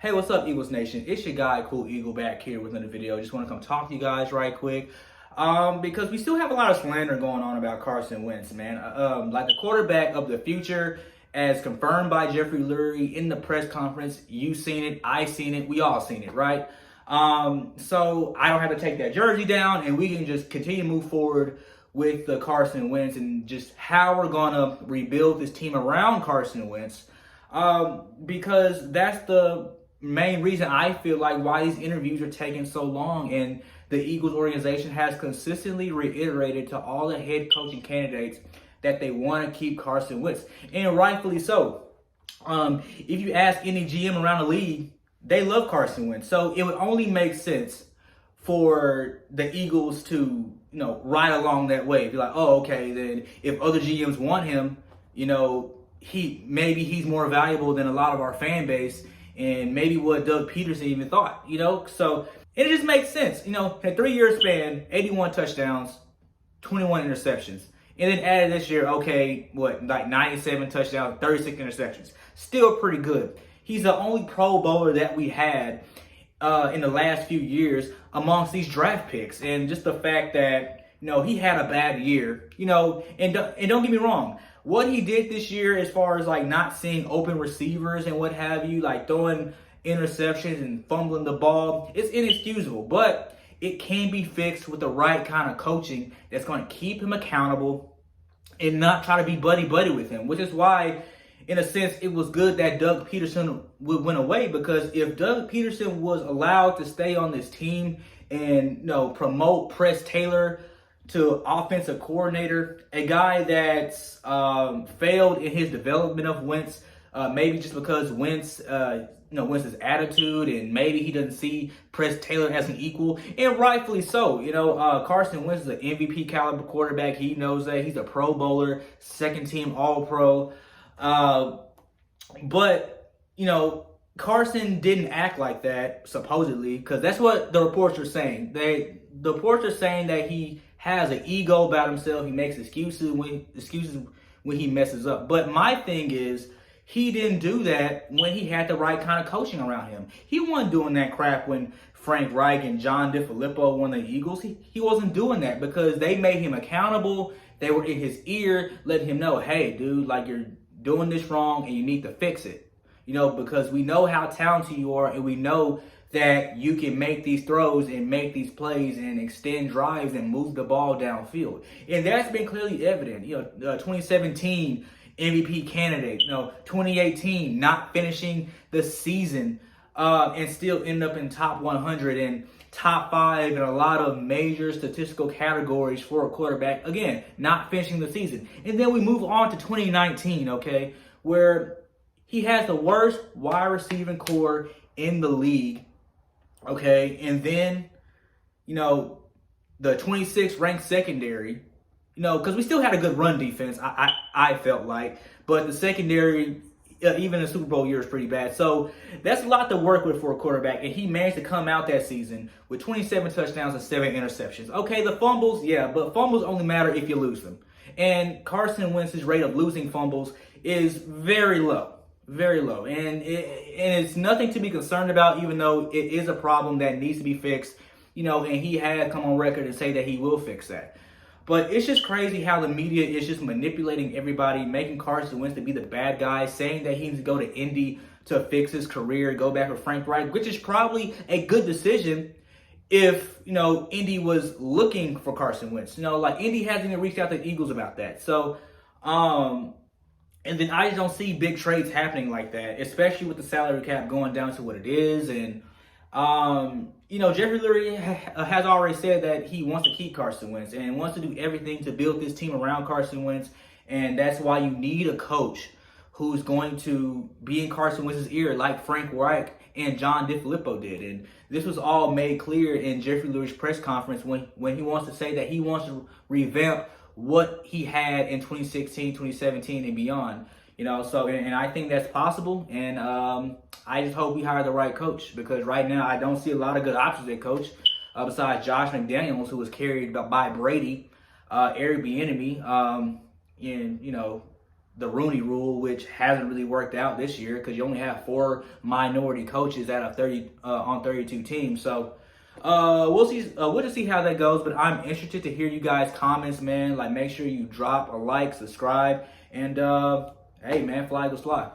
Hey, what's up, Eagles Nation? It's your guy, Cool Eagle, back here with another video. Just want to come talk to you guys right quick because we still have a lot of slander going on about Carson Wentz, man. Like the quarterback of the future, as confirmed by Jeffrey Lurie in the press conference. You seen it, I seen it, we all seen it, right? So I don't have to take that jersey down, and we can just continue to move forward with the Carson Wentz and just how we're gonna rebuild this team around Carson Wentz. Because that's the main reason I feel like why these interviews are taking so long, and the Eagles organization has consistently reiterated to all the head coaching candidates that they want to keep Carson Wentz, and rightfully so. If you ask any GM around the league, they love Carson Wentz, so it would only make sense for the Eagles to, ride along that way. Be like, oh, okay, then if other GMs want him, he's more valuable than a lot of our fan base, and maybe what Doug Peterson even thought, So it just makes sense, in a 3-year span, 81 touchdowns, 21 interceptions. And then added this year, like 97 touchdowns, 36 interceptions. Still pretty good. He's the only Pro Bowler that we had in the last few years amongst these draft picks. And just the fact that, he had a bad year, and don't get me wrong. What he did this year as far as like not seeing open receivers and what have you, like throwing interceptions and fumbling the ball, it's inexcusable. But it can be fixed with the right kind of coaching that's going to keep him accountable and not try to be buddy-buddy with him, which is why, in a sense, it was good that Doug Peterson went away, because if Doug Peterson was allowed to stay on this team and, promote Press Taylor to offensive coordinator, a guy that's failed in his development of Wentz, maybe just because Wentz's attitude, and maybe he doesn't see Press Taylor as an equal, and rightfully so. Carson Wentz is an MVP caliber quarterback. He knows that. He's a Pro Bowler, second team All-Pro. But Carson didn't act like that, supposedly, because that's what the reports are saying. The reports are saying that he has an ego about himself. He makes excuses when he messes up. But my thing is, he didn't do that when he had the right kind of coaching around him. He wasn't doing that crap when Frank Reich and John DeFilippo won the Eagles. He wasn't doing that because they made him accountable. They were in his ear, letting him know, hey, dude, like, you're doing this wrong and you need to fix it. Because we know how talented you are, and we know that you can make these throws and make these plays and extend drives and move the ball downfield. And that's been clearly evident. 2017 MVP candidate, 2018 not finishing the season and still end up in top 100 and top 5 in a lot of major statistical categories for a quarterback. Again, not finishing the season. And then we move on to 2019, where he has the worst wide receiving core in the league. And then, the 26th ranked secondary, because we still had a good run defense, I felt like, but the secondary, even in Super Bowl year, is pretty bad. So that's a lot to work with for a quarterback, and he managed to come out that season with 27 touchdowns and 7 interceptions. The fumbles, yeah, but fumbles only matter if you lose them. And Carson Wentz's rate of losing fumbles is very low. Very low, and it's nothing to be concerned about, even though it is a problem that needs to be fixed, and he had come on record and say that he will fix that. But it's just crazy how the media is just manipulating everybody, making Carson Wentz to be the bad guy, saying that he needs to go to Indy to fix his career, go back with Frank Reich, which is probably a good decision if, Indy was looking for Carson Wentz. Like Indy hasn't even reached out to the Eagles about that. So, and then I just don't see big trades happening like that, especially with the salary cap going down to what it is. And, Jeffrey Lurie has already said that he wants to keep Carson Wentz and wants to do everything to build this team around Carson Wentz. And that's why you need a coach who's going to be in Carson Wentz's ear like Frank Reich and John DeFilippo did. And this was all made clear in Jeffrey Lurie's press conference when he wants to say that he wants to revamp what he had in 2016, 2017, and beyond. So, and I think that's possible, and I just hope we hire the right coach, because right now I don't see a lot of good options at coach, besides Josh McDaniels, who was carried by Brady, Eric Bieniemy, and, the Rooney Rule, which hasn't really worked out this year because you only have 4 minority coaches out of 30 on 32 teams. So we'll see. We'll just see how that goes. But I'm interested to hear you guys' comments, man. Like, make sure you drop a like, subscribe, and hey, man, fly Eagles fly.